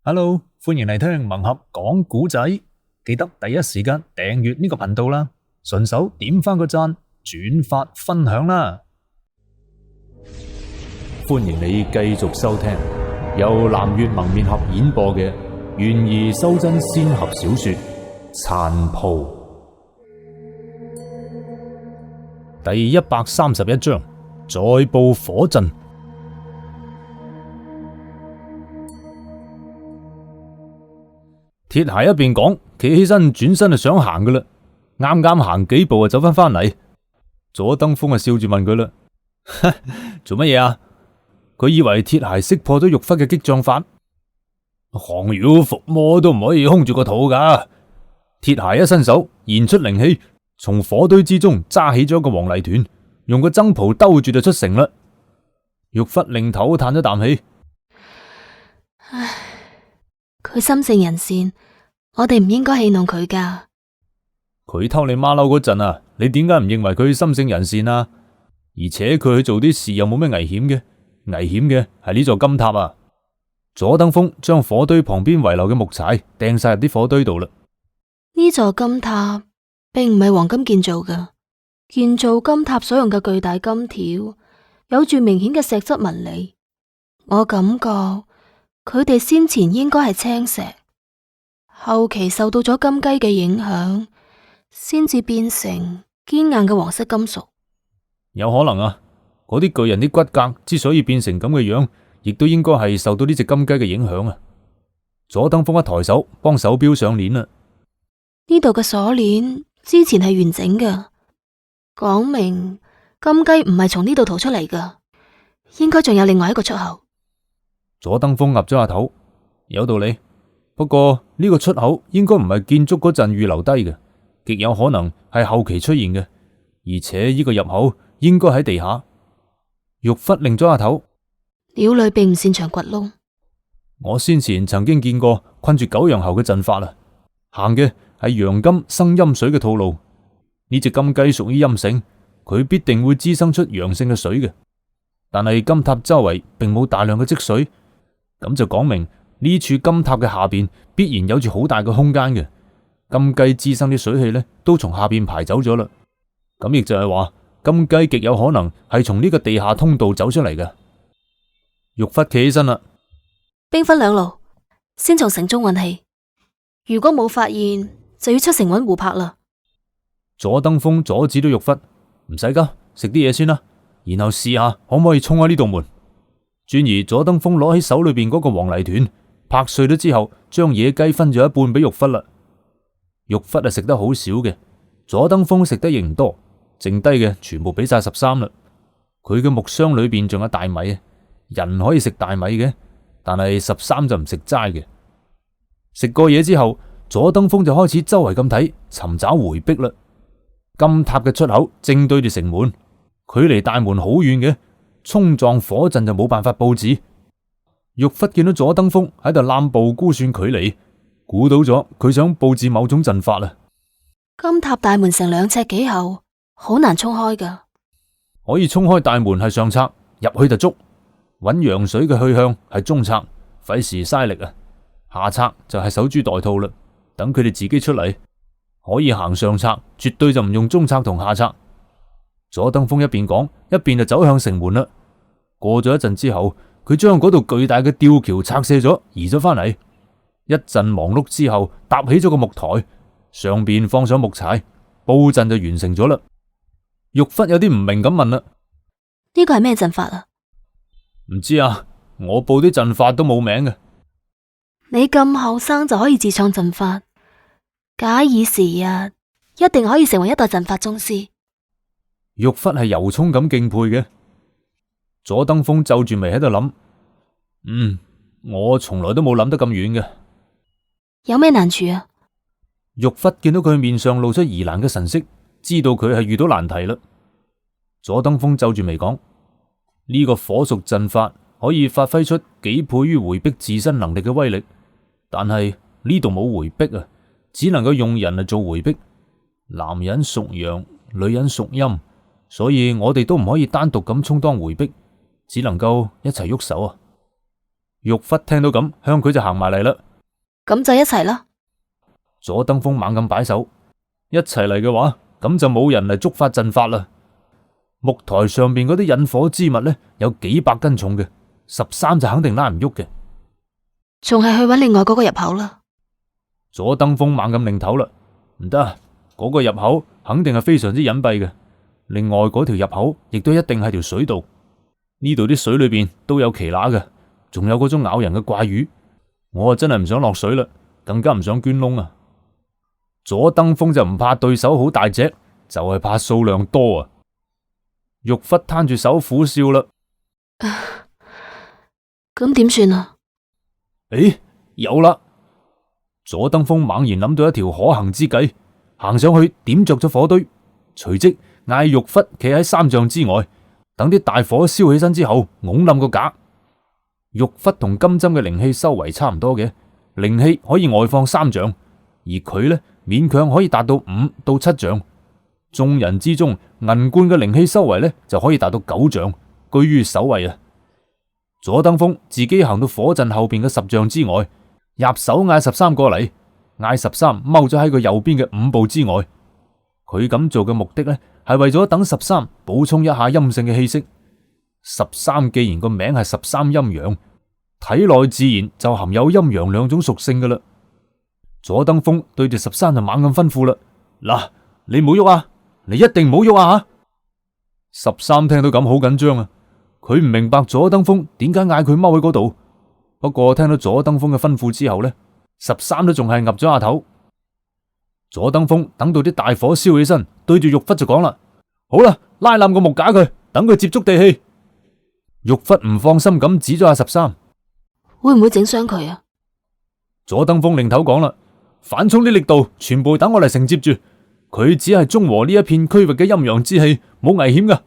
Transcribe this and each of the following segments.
Hello，歡迎嚟聽盲盒講古仔，記得第一時間訂閱呢個頻道啦，順手點翻個讚、轉發分享啦。歡迎你繼續收聽由南粵蒙面俠演播嘅懸疑修真仙俠小說《殘鋪》第131章，再報火陣。鐵鞋一邊講，企起身轉身就想行噶啦，啱啱行幾步就走翻嚟。左登峰笑住問佢啦：做乜嘢啊？佢以為鐵鞋識破咗玉忽嘅激將法，降妖伏魔都唔可以空住個肚噶。鐵鞋一伸手，現出靈氣，從火堆之中揸起咗一個黃泥團，用個僧袍兜住就出城啦。玉忽擰頭嘆咗啖氣。唉，佢心性人善，我哋唔應該戲弄佢噶。佢偷你馬騮嗰陣啊，你點解唔認為佢心性人善啊？而且佢去做啲事又冇咩危險嘅，危險嘅係呢座金塔啊！左登峰將火堆旁邊遺留嘅木柴掟晒入啲火堆度啦。呢座金塔並唔係黃金建造噶，建造金塔所用嘅巨大金條有住明顯嘅石質紋理，我感覺佢哋先前應該係青石，後期受到咗金雞嘅影響，先至變成堅硬嘅黃色金屬。有可能啊，嗰啲巨人啲骨骼之所以變成咁嘅樣，亦都應該係受到呢隻金雞嘅影響啊！左登峰一抬手幫手錶上鏈啦。呢度嘅鎖鏈之前係完整嘅，講明金雞唔係從呢度逃出嚟噶，應該仲有另外一個出口。左登峰岌咗下頭，有道理。不過呢個出口應該唔係建築嗰陣預留低嘅，極有可能係後期出現嘅，而且呢個入口應該喺地下。玉忽擰咗下頭，鳥類並唔擅長掘窿。我先前曾經見過困住九陽猴嘅陣法啦，行嘅係陽金生陰水嘅套路。呢隻金雞屬於陰性，佢必定會滋生出陽性嘅水嘅。但係金塔周圍並冇大量嘅積水，咁就講明呢處金塔嘅下邊必然有住好大嘅空間嘅。金雞滋生啲水氣呢，都從下邊排走咗啦。咁亦就係話，金雞極有可能係從呢個地下通道走出嚟嘅。玉忽企起身啦。兵分兩路，先從城中運氣。如果冇發現，就要出城揾胡柏啦。左登峰阻止咗玉忽，唔使急，食啲嘢先啦，然後試下可唔可以衝開呢道門。轉而左登峰攞起手裏邊嗰個黃泥團，拍碎咗之後，將野雞分咗一半俾玉忽啦。玉忽係食得好少嘅，左登峰食得亦唔多，剩低嘅全部俾晒13啦。佢嘅木箱裏邊仲有大米啊，人可以食大米嘅，但係13就唔食齋嘅。食過嘢之後，左登峰就開始周圍咁睇，尋找回壁啦。金塔嘅出口正對住城門，距離大門好遠嘅，衝撞火陣就冇辦法布置。玉忽見到左登峰喺度躝步估算距離，估到咗佢想布置某種陣法啦。金塔大門成2尺幾厚，好難衝開噶。可以衝開大門係上策，入去就捉。揾陽水嘅去向係中策，費時嘥力啊。下策就係守株待兔啦，等佢哋自己出嚟。可以行上策，絕對就唔用中策同下策。左登峰一邊講，一邊就走向城門啦。過咗一陣之後，佢將嗰度巨大嘅吊橋拆卸咗，移咗翻嚟。一陣忙碌之後，搭起咗個木台，上邊放上木柴，布陣就完成咗啦。玉忽有啲唔明咁問啦：呢個係咩陣法啊？唔知啊，我報啲陣法都冇名嘅。你咁後生就可以自創陣法，假以時日，一定可以成為一代陣法宗師。玉忽係由衷咁敬佩嘅。左登峰皺住眉喺度諗：我從來都冇諗得咁遠嘅。有咩難處啊？玉忽見到佢面上露出疑難嘅神色，知道佢係遇到難題啦。左登峰皺住眉講：呢個火屬陣法可以發揮出幾倍於回避自身能力嘅威力，但係呢度冇回避啊，只能夠用人嚟做回避。男人屬陽，女人屬陰，所以我哋都唔可以單獨咁充當回避，只能夠一齊喐手啊。玉忽聽到咁，向佢就行埋嚟啦。咁就一齊啦。左登峰猛咁擺手，一齊嚟嘅話，咁就冇人嚟觸發陣法啦。木台上邊嗰啲引火之物呢，有幾百斤重嘅，13就肯定拉唔喐嘅。仲係去揾另外嗰個入口啦。左登峰猛咁擰頭啦，唔得，嗰個入口肯定係非常之隱蔽嘅。另外嗰條入口亦都一定係條水道，呢度啲水裏邊都有奇乸嘅，仲有嗰種咬人嘅怪魚。我啊真係唔想落水啦，更加唔想捐窿啊！左登峰就唔怕對手好大隻，就係怕數量多啊！玉忽攤住手苦笑啦。咁點算啊？誒，有啦！左登峰猛然諗到一條可行之計，行上去點着咗火堆，隨即嗌玉忽企喺3丈之外，等啲大火燒起身之後，拱冧個架。玉忽同金針嘅靈氣修為差唔多嘅，靈氣可以外放3丈，而佢呢，勉強可以達到5到7丈。眾人之中，銀冠嘅靈氣修為呢，就可以達到9丈，居於首位啊！左登峰自己行到火陣後邊嘅10丈之外，入手嗌13過嚟，嗌13踎咗喺佢右邊嘅5步之外。佢咁做嘅目的呢，係為咗等13補充一下陰性嘅氣息。13既然個名係13陰陽，體內自然就含有陰陽2種屬性噶啦。左登峰對住13就猛咁吩咐啦：嗱，你唔好喐啊，你一定唔好喐啊！13聽到咁好緊張啊，佢唔明白左登峰點解嗌佢踎喺嗰度。不過聽到左登峰嘅吩咐之後呢，13都仲係岌咗下頭。左登峰等到啲大火燒起身，對住玉忽就講啦：好啦，拉冧個木架佢，等佢接觸地氣。玉忽唔放心咁指咗下13，會唔會整傷佢啊？左登峰擰頭講啦：反衝啲力度全部等我嚟承接住，佢只係中和呢一片區域嘅陰陽之氣，冇危險噶。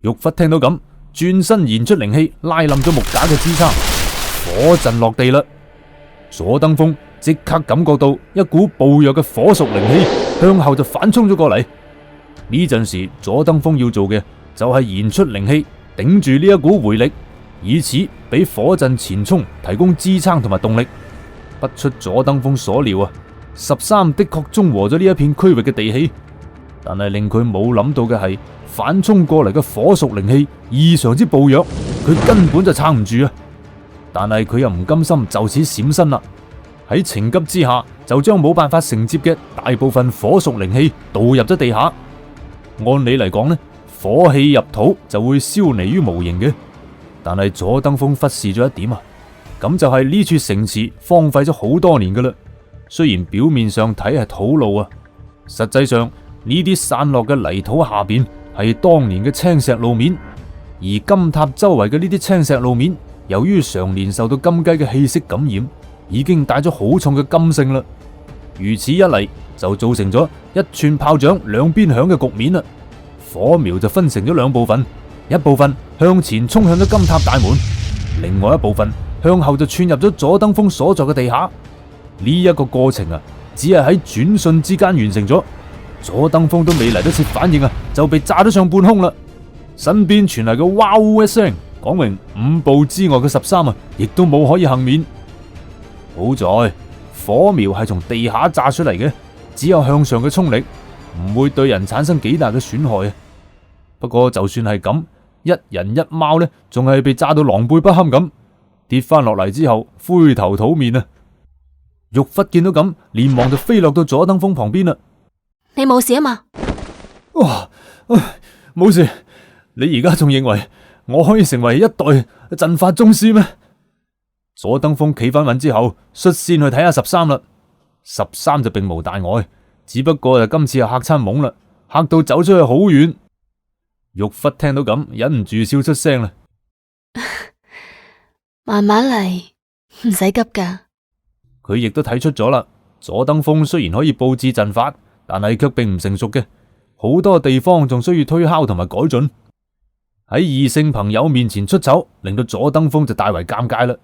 玉忽聽到咁，轉身燃出靈氣，拉冧咗木架嘅支撐，火陣落地啦。左登峰即刻感覺到一股暴虐嘅火屬靈氣向後就反衝咗過嚟。呢陣時，左登峰要做嘅就係燃出靈氣，頂住呢一股回力，以此俾火陣前衝提供支撐同埋動力。不出左登峰所料啊，13的確中和咗呢一片區域嘅地氣，但係令佢冇諗到嘅係，反衝過嚟嘅火屬靈氣異常之暴虐，佢根本就撐唔住啊！但係佢又唔甘心就此閃身啦，喺情急之下就將冇辦法承接嘅大部分火屬靈氣導入咗地下。按理嚟講呢，火氣入土就會消弭於無形嘅，但係左登峰忽視咗一點啊，咁就係呢處城池荒廢咗好多年噶啦。雖然表面上睇係土路啊，實際上呢啲散落嘅泥土下邊係當年嘅青石路面，而金塔周圍嘅呢啲青石路面，由於常年受到金雞嘅氣息感染，已經帶咗好重嘅金性啦。如此一嚟，就造成咗一串炮仗兩邊響嘅局面啦。火苗就分成咗2部分，一部分向前衝向咗金塔大門，另外一部分向後就竄入咗左登峰所在嘅地下。呢一個過程啊，只係喺轉瞬之間完成咗。左登峰都未嚟得切反應啊，就被炸咗上半空啦。身邊傳嚟嘅哇嗚一聲，講明5步之外嘅13啊，亦都冇可以幸免。好在火苗係從地下炸出嚟嘅，只有向上嘅衝力，唔會對人產生幾大嘅損害啊。不過就算係咁，一人一貓呢，仲係被炸到狼狽不堪咁，跌翻落嚟之後灰頭土面啊！玉忽見到咁，連忙就飛落到左登峰旁邊啦。你冇事啊嘛？哇，冇事。你而家仲認為我可以成為一代陣法宗師咩？左登峰企翻穩之後，率先去睇下13啦。13就並無大礙，只不過就今次係嚇親懵啦，嚇到走出去好遠。玉忽聽到咁，忍唔住笑出聲啦。慢慢嚟，唔使急噶。佢亦都睇出咗啦，左登峰雖然可以布置陣法，但係卻並唔成熟嘅，好多地方仲需要推敲同埋改進。喺異性朋友面前出醜，令到左登峰就大為尷尬啦。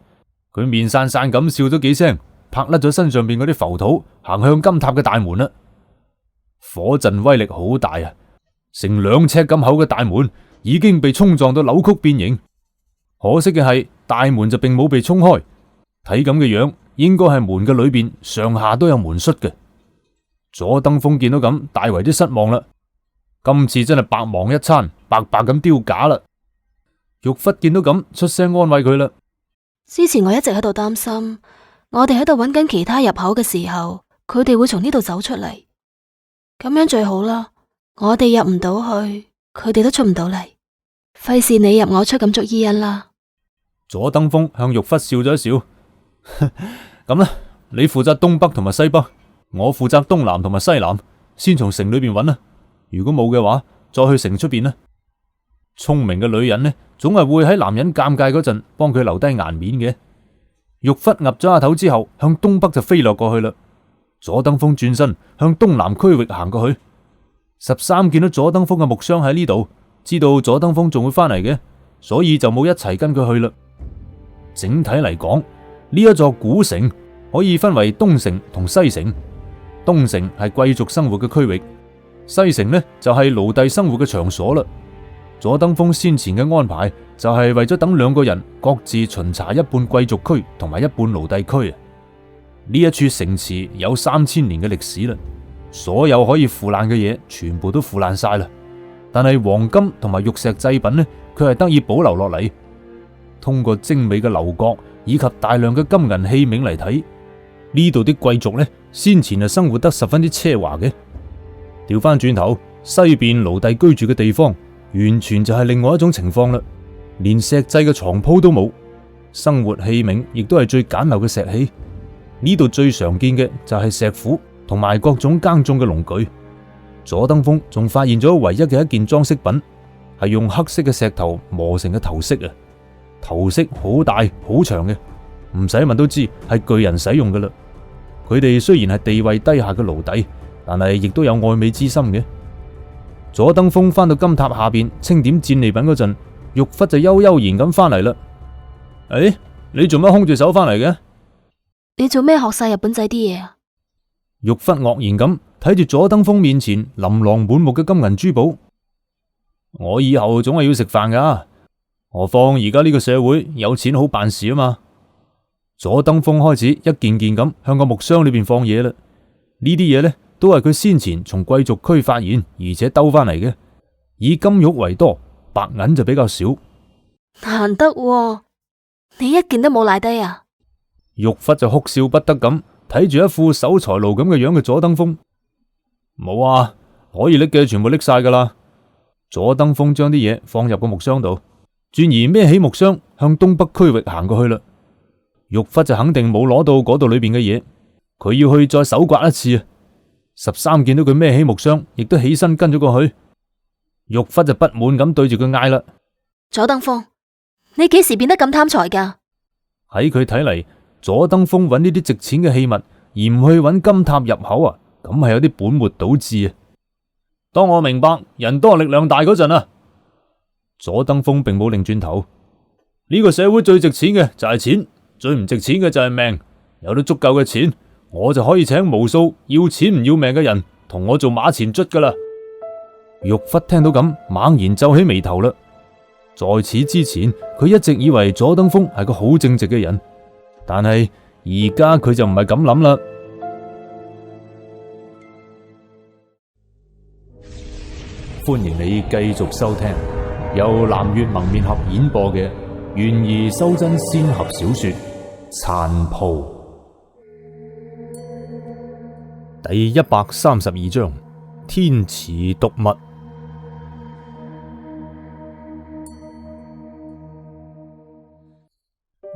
佢面散散咁笑咗幾聲，拍甩咗身上邊嗰啲浮土，行向金塔嘅大門啦。火陣威力好大啊，成2尺咁厚嘅大門已經被衝撞到扭曲變形。可惜嘅係大門就並冇被衝開，睇咁嘅樣，應該係門嘅裏邊上下都有門閂嘅。左登峰見到咁，大為啲失望啦。今次真係白忙一餐，白白咁丟架啦。玉忽見到咁，出聲安慰佢啦。之前我一直喺度擔心，我哋喺度揾緊其他入口嘅時候，佢哋會從呢度走出嚟，咁樣最好啦。我哋入唔到去，佢哋都出唔到嚟，費事你入我出咁捉伊恩啦。左登峰向玉忽笑咗一笑，咁啦，你負責東北同埋西北，我負責東南同埋西南，先從城裏邊揾啦。如果冇嘅話，再去城出邊啦。聰明嘅女人呢，總係會喺男人尷尬嗰陣幫佢留低顏面嘅。玉忽岌咗下頭之後，向東北就飛落過去啦。左登峰轉身向東南區域行過去。13見到左登峰嘅木箱喺呢度，知道左登峰仲會翻嚟嘅，所以就冇一齊跟佢去啦。整體嚟講，呢一座古城可以分為東城同西城。東城係貴族生活嘅區域，西城呢就係奴隸生活嘅場所啦。左登峰先前嘅安排就係為咗等兩個人各自巡查一半貴族區同埋一半奴隸區啊。呢一處城池有3000年嘅歷史啦。所有可以腐爛嘅嘢全部都腐爛晒啦，但係黃金同埋玉石製品呢，佢係得以保留落嚟。通過精美嘅樓閣以及大量嘅金銀器皿嚟睇，呢度啲貴族呢，先前係生活得十分之奢華嘅。調翻轉頭，西邊奴隸居住嘅地方，完全就係另外一種情況啦，連石製嘅床鋪都冇，生活器皿亦都係最簡陋嘅石器。呢度最常見嘅就係石斧同埋各種耕種嘅農具。左登峰仲發現咗唯一嘅一件裝飾品，係用黑色嘅石頭磨成嘅頭飾啊！頭飾好大好長嘅，唔使問都知係巨人使用噶啦。佢哋雖然係地位低下嘅奴隸，但係亦都有愛美之心嘅。左登峰翻到金塔下邊清點戰利品嗰陣，玉忽就悠悠然咁翻嚟啦。誒，你做乜空住手翻嚟嘅？你做咩學晒日本仔啲嘢啊？玉忽愕然咁睇住左登峰面前琳琅滿目嘅金銀珠寶。我以後總係要食飯噶，何況而家呢個社會有錢好辦事啊嘛。左登峰開始一件件咁向個木箱裏邊放嘢啦。呢啲嘢呢，都係佢先前從貴族區發現而且兜翻嚟嘅，以金玉為多，白銀就比較少。難得喎，你一件都冇賴低啊！玉忽就哭笑不得咁睇住一副守財奴咁嘅樣嘅左登峰。冇啊，可以拎嘅全部拎晒噶啦。左登峰將啲嘢放入個木箱度，轉而孭起木箱向東北區域行過去啦。玉忽就肯定冇攞到嗰度裏邊嘅嘢，佢要去再搜刮一次啊。13見到佢孭起木箱，亦都起身跟咗過去。玉忽就不滿咁對住佢嗌啦：左登峰，你幾時變得咁貪財噶？喺佢睇嚟，左登峰揾呢啲值錢嘅器物，而唔去揾金塔入口啊，咁係有啲本末倒置啊！當我明白人多力量大嗰陣啊，左登峰並冇擰轉頭。呢個社會最值錢嘅就係錢，最唔值錢嘅就係命。有咗足夠嘅錢，我就可以請無數要錢唔要命嘅人同我做馬前卒噶啦。玉忽聽到咁，猛然皺起眉頭啦。在此之前，佢一直以為左登峰係個好正直嘅人，但係而家佢就唔係咁諗啦。歡迎你繼續收聽由南粵蒙面俠演播嘅懸疑修真仙俠小說《殘鋪》第132章：天池毒物。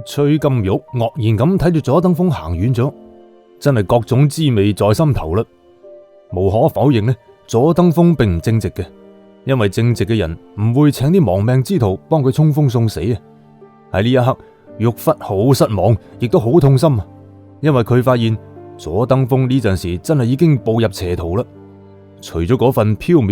崔金玉愕然咁睇住左登峰行遠咗，真係各種滋味在心頭啦。無可否認呢，左登峰並唔正直嘅，因為正直嘅人唔會請啲亡命之徒幫佢衝鋒送死啊。喺呢一刻，玉忽好失望，亦都好痛心啊，因為佢發現左登峰呢陣時真係已經步入邪途啦。除咗嗰份飄渺。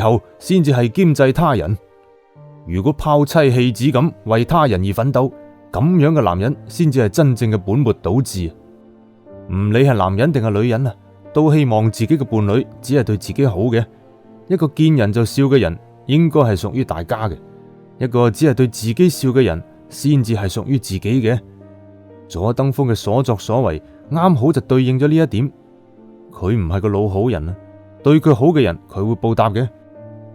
後先至係兼濟他人。如果拋妻棄子咁為他人而奮鬥，咁樣嘅男人先至係真正嘅本末倒置。唔理係男人定係女人啊，都希望自己嘅伴侶只係對自己好嘅。一個見人就笑嘅人應該係屬於大家嘅，一個只係對自己笑嘅人先至係屬於自己嘅。佐登峰嘅所作所為啱好就對應咗呢一點。佢唔係個老好人啊，對佢好嘅人佢會報答嘅，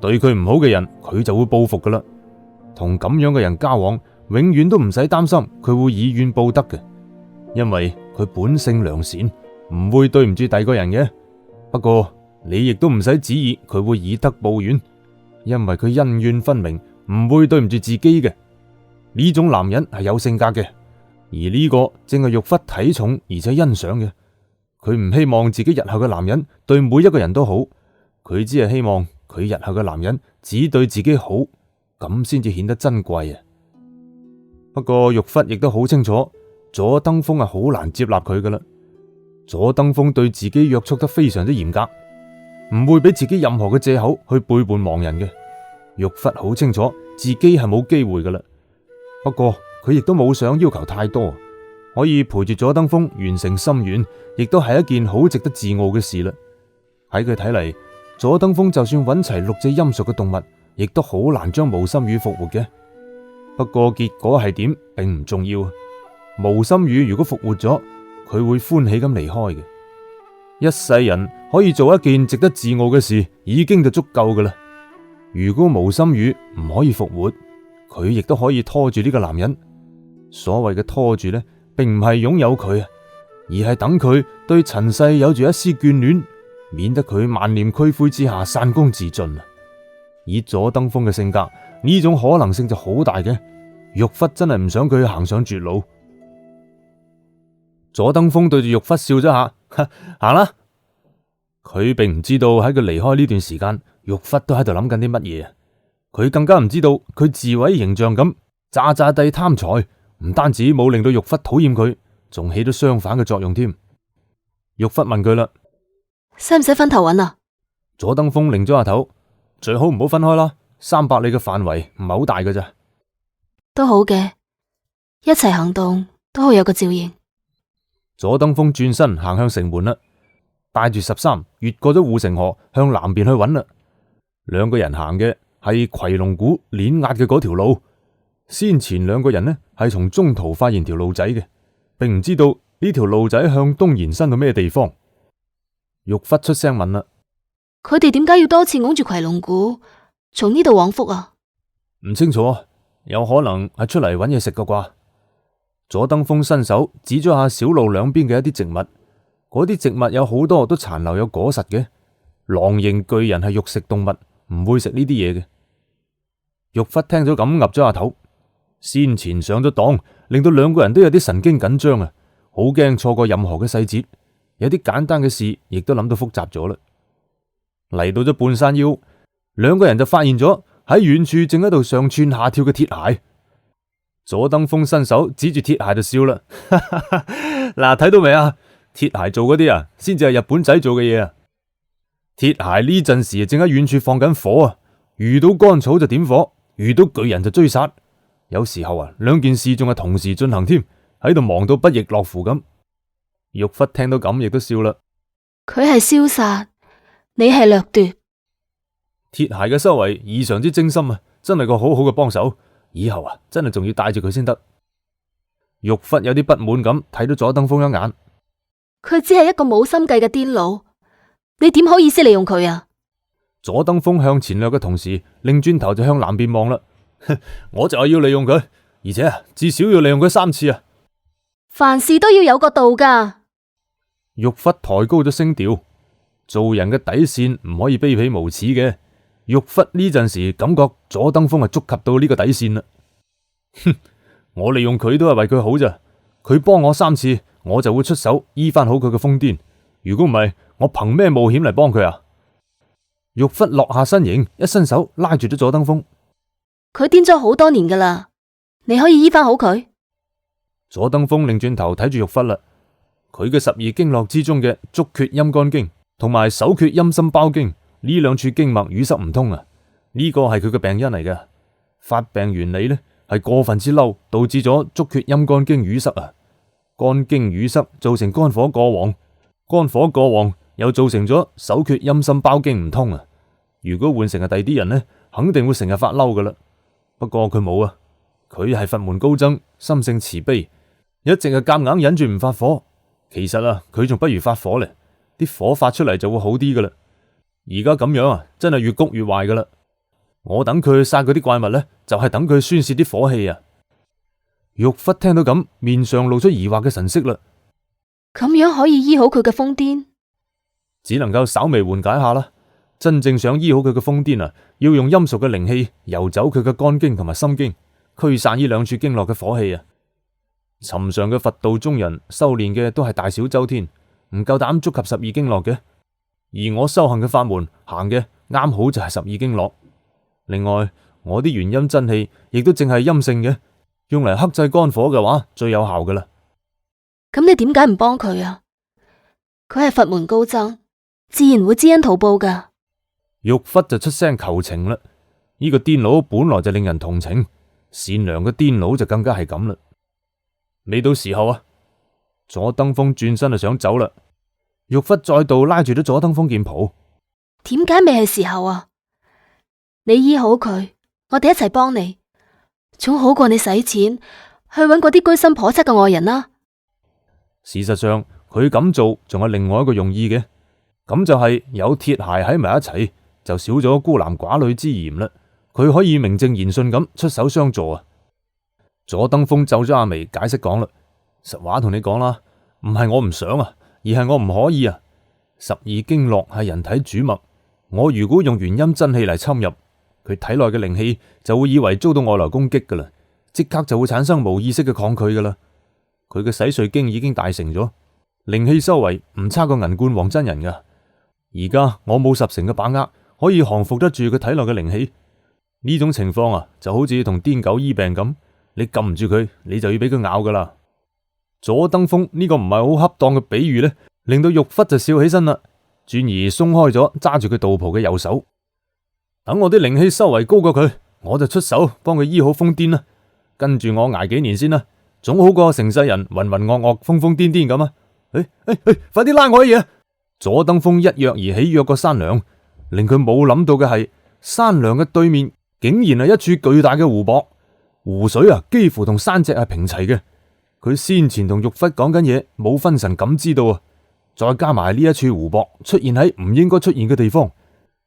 對佢唔好嘅人佢就會報復噶啦。同咁樣嘅人交往，永遠都唔使擔心佢會以怨報德嘅，因為佢本性良善，唔會對唔住第二個人嘅。不過你亦都唔使指意佢會以德報怨，因為佢恩怨分明，唔會對唔住自己嘅。呢種男人係有性格嘅，而呢個正係玉忽睇重而且欣賞嘅。佢唔希望自己日後嘅男人對每一個人都好，佢只係希望佢日後嘅男人只對自己好，咁先至顯得珍貴啊。不過玉忽亦都好清楚，佐登峰係好難接納佢噶啦。佐登峰對自己約束得非常之嚴格，唔會俾自己任何嘅借口去背叛亡人嘅。玉忽好清楚自己係冇機會噶啦，不過佢亦都冇想要求太多，可以陪住佐登峰完成心願，亦都係一件好值得自傲嘅事啦。喺佢睇嚟，佐登峰就算揾齊6隻陰屬嘅動物，亦都好難將無心羽復活嘅。不過結果係點並唔重要，無心羽如果復活咗，佢會歡喜咁離開嘅。一世人可以做一件值得自傲嘅事，已經就足夠噶啦。如果無心羽唔可以復活，佢亦都可以拖住呢個男人。所謂嘅拖住呢，並唔係擁有佢啊，而係等佢對塵世有住一絲眷戀，免得佢萬念俱灰之下散功自盡。以佐登峰嘅性格，呢種可能性就好大嘅。玉忽真係唔想佢行上絕路。佐登峰對住玉忽笑咗下，行啦。佢並唔知道喺佢離開呢段時間，玉忽都喺度諗緊啲乜嘢。佢更加唔知道佢自毀形象咁詐詐地貪財，唔單止冇令到玉忽討厭佢，仲起咗相反嘅作用添。玉忽問佢啦，使唔使分頭揾啊？佐登峰擰咗下頭，最好唔好分開啦，300里嘅範圍唔係好大㗎咋。都好嘅，一齊行動都好有個照應。佐登峰轉身行向城門啦，帶住13越過咗護城河向南邊去揾啦。兩個人行嘅係夔龍鼓碾壓嘅嗰條路，先前兩個人呢係從中途發現條路仔嘅，並唔知道呢條路仔向東延伸到咩地方。玉忽出聲問啦，佢哋點解要多次拱住夔龍鼓從呢度往復啊？唔清楚，有可能係出嚟揾嘢食㗎啩。佐登峰伸手指咗下小路兩邊嘅一啲植物，嗰啲植物有好多都殘留有果實嘅。狼形巨人係肉食動物，唔會食呢啲嘢嘅。玉忽聽咗咁岌咗下頭，先前上咗當，令到兩個人都有啲神經緊張啊，好驚錯過任何嘅細節，有啲簡單嘅事亦都諗到複雜咗啦。嚟到咗半山腰，兩個人就發現咗喺遠處正喺度上竄下跳嘅鐵鞋。佐登峰伸手指住鐵鞋就笑啦，嗱，睇到未啊？鐵鞋做嗰啲啊，先至係日本仔做嘅嘢啊！鐵鞋呢陣時正喺遠處放緊火啊，遇到乾草就點火，遇到巨人就追殺。有時候啊，兩件事仲係同時進行添，喺度忙到不亦樂乎咁。玉忽聽到咁亦都笑啦。佢係燒殺，你係掠奪。鐵鞋嘅修為異常之精深啊，真係個好好嘅幫手。以後啊，真係仲要帶住佢先得。玉忽有啲不滿咁睇到佐登峰一眼。佢只係一個冇心計嘅癲佬，你點好意思利用佢啊？佐登峰向前掠嘅同時，擰轉頭就向南邊望啦。我就係要利用佢，而且至少要利用佢3次啊！凡事都要有個度噶。玉忽抬高咗聲調，做人嘅底線唔可以卑鄙無恥嘅。玉忽呢陣時感覺佐登峰係觸及到呢個底線啦。哼，我利用佢都係為佢好咋，佢幫我3次，我就會出手醫翻好佢嘅瘋癲。如果唔係，我憑咩冒險嚟幫佢啊？玉忽落下身形，一伸手拉住咗佐登峰。佢癲咗好多年噶啦，你可以醫翻好佢。佐登峰擰轉頭睇住玉忽啦，佢嘅12經絡之中嘅足厥陰肝經同埋手厥陰心包經呢兩處經脈淤塞唔通啊，呢個係佢嘅病因嚟嘅。發病原理呢係過分之嬲，導致咗足厥陰肝經淤塞啊。肝經淤塞造成肝火過旺，肝火過旺又造成咗手厥陰心包經唔通啊。如果換成係第啲人呢，肯定會成日發嬲噶啦。不過佢冇啊，佢係佛門高僧，心性慈悲，一直係夾硬忍住唔發火。其實啊，佢仲不如發火咧，啲火發出嚟就會好啲噶啦。而家咁樣啊，真係越谷越壞噶啦。我等佢去殺嗰啲怪物呢，就係等佢宣泄啲火氣啊。玉忽聽到咁，面上露出疑惑嘅神色啦。咁樣可以醫好佢嘅瘋癲？只能夠稍微緩解下啦。真正想醫好佢嘅瘋癲啊，要用陰熟嘅靈氣游走佢嘅肝經同埋心經，驅散呢兩處經絡嘅火氣啊。尋常嘅佛道中人修煉嘅都係大小周天，唔夠膽觸及十二經絡嘅。而我修行嘅法門行嘅啱好就係十二經絡。另外，我啲元陰真氣亦都淨係陰性嘅，用嚟克制肝火嘅話最有效噶啦。咁你點解唔幫佢啊？佢係佛門高僧，自然會知恩圖報噶。玉忽就出聲求情啦。呢個癲佬本來就令人同情，善良嘅癲佬就更加係咁啦。未到時候啊，左登峰轉身就想走啦。玉忽再度拉住咗左登峰件袍。點解未係時候啊？你醫好佢，我哋一齊幫你，總好過你使錢去揾嗰啲居心叵測嘅外人啦。事實上，佢咁做仲有另外一個用意嘅，咁就係有鐵鞋喺埋一齊，就少咗孤男寡女之嫌啦。佢可以名正言順咁出手相助啊。左登峰皺咗下眉，解釋講啦：實話同你講啦，唔係我唔想啊，而係我唔可以啊。十二經絡係人體主脈，我如果用元陰真氣嚟侵入佢體內嘅靈氣，就會以為遭到外來攻擊噶啦，即刻就會產生無意識嘅抗拒噶啦。佢嘅洗髓經已經大成咗，靈氣修為唔差過銀冠王真人噶。而家我冇10成嘅把握可以降服得住佢體內嘅靈氣。呢種情況啊，就好似同癲狗醫病咁，你撳唔住佢，你就要俾佢咬噶啦。左登峰呢個唔係好恰當嘅比喻呢，令到玉忽就笑起身啦，轉而鬆開咗揸住佢道袍嘅右手。等我啲靈氣修為高過佢，我就出手幫佢醫好瘋癲啦。跟住我挨幾年先啦，總好過成世人渾渾噩噩、瘋瘋癲癲咁啊！快啲拉我啲嘢！左登峰一躍而起，躍過山梁。令佢冇諗到嘅係，山梁嘅對面竟然係一處巨大嘅湖泊，湖水啊幾乎同山脊係平齊嘅。佢先前同玉忽講緊嘢，冇分神感知到啊，再加埋呢一處湖泊出現喺唔應該出現嘅地方，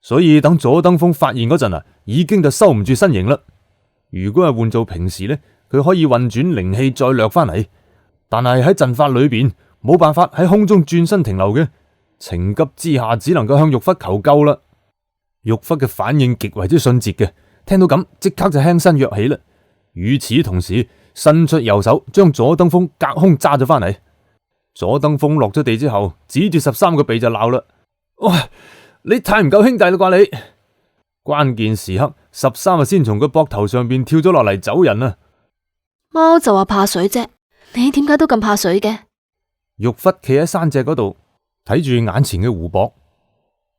所以等左登峰發現嗰陣啊，已經就收唔住身形啦。如果係換做平時呢，佢可以運轉靈氣再掠翻嚟，但係喺陣法裏邊冇辦法喺空中轉身停留嘅，情急之下只能夠向玉忽求救啦。玉忽嘅反應極為之迅捷嘅，聽到咁即刻就輕身躍起啦。與此同時，伸出右手將左登峰隔空揸咗翻嚟。左登峰落咗地之後，指住13個鼻就鬧啦：喂，你太唔夠兄弟啦啩你！關鍵時刻，13先從佢膊頭上邊跳咗落嚟走人啊！貓就話怕水啫，你點解都咁怕水嘅？玉忽企喺山脊嗰度睇住眼前嘅湖泊。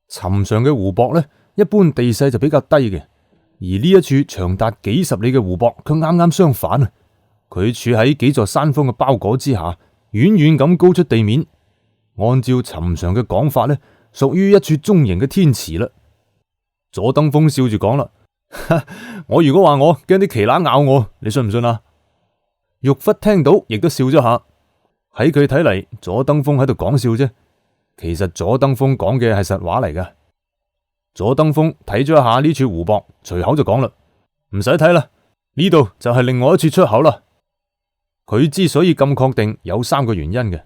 尋常嘅湖泊呢，一般地勢就比較低嘅，而呢一處長達幾十里嘅湖泊，佢啱啱相反啊！佢處喺幾座山峰嘅包裹之下，遠遠咁高出地面。按照尋常嘅講法呢，屬於一處中型嘅天池啦。左登峰笑住講啦：我如果話我驚啲奇乸咬我，你信唔信啊？玉忽聽到亦都笑咗下。喺佢睇嚟，左登峰喺度講笑啫。其實左登峰講嘅係實話嚟噶。左登峰睇咗一下呢處湖泊，隨口就講啦：唔使睇啦，呢度就係另外一處出口啦。佢之所以咁確定，有3個原因嘅。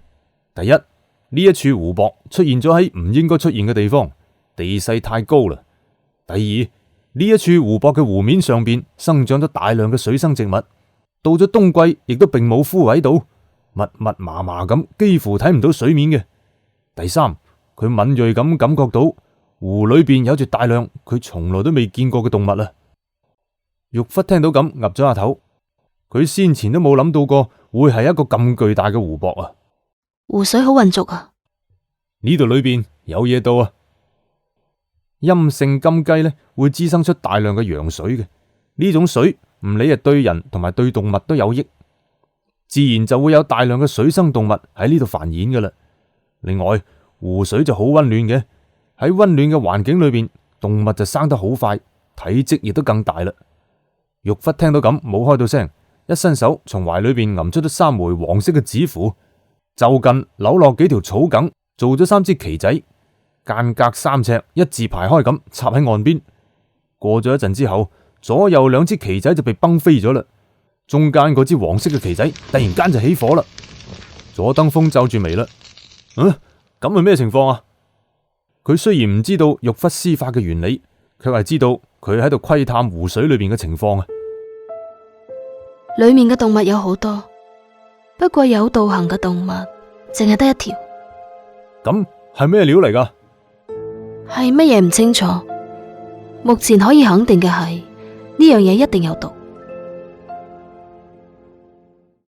第一，呢一處湖泊出現咗喺唔應該出現嘅地方，地勢太高啦。第二，呢一處湖泊嘅湖面上邊生長咗大量嘅水生植物，到咗冬季亦都並冇枯萎到，密密麻麻咁，幾乎睇唔到水面嘅。第三，佢敏銳咁感覺到湖裏邊有住大量佢從來都未見過嘅動物啊！玉忽聽到咁岌咗下頭，佢先前都冇諗到過會係一個咁巨大嘅湖泊啊！湖水好渾濁啊！呢度裏邊有嘢到啊！陰性金雞呢會滋生出大量嘅陽水嘅，呢種水唔理係對人同埋對動物都有益，自然就會有大量嘅水生動物喺呢度繁衍噶啦。另外，湖水就好溫暖嘅，喺溫暖嘅環境裏邊，動物就生得好快，體積亦都更大啦。玉忽聽到咁冇開到聲，一伸手從懷裏邊揞出咗3枚黃色嘅紙符，就近扭落幾條草梗，做咗3支旗仔，間隔3尺，一字排開咁插喺岸邊。過咗一陣之後，左右2支旗仔就被崩飛咗啦，中間嗰支黃色嘅旗仔突然間就起火啦。左登峰皺住眉啦，咁係咩情況啊？佢雖然唔知道玉忽施法嘅原理，卻係知道佢喺度窺探湖水裏邊嘅情況啊。裏面嘅動物有好多，不過有道行嘅動物淨係得1條。咁係咩料嚟噶？係乜嘢唔清楚，目前可以肯定嘅係呢樣嘢一定有毒。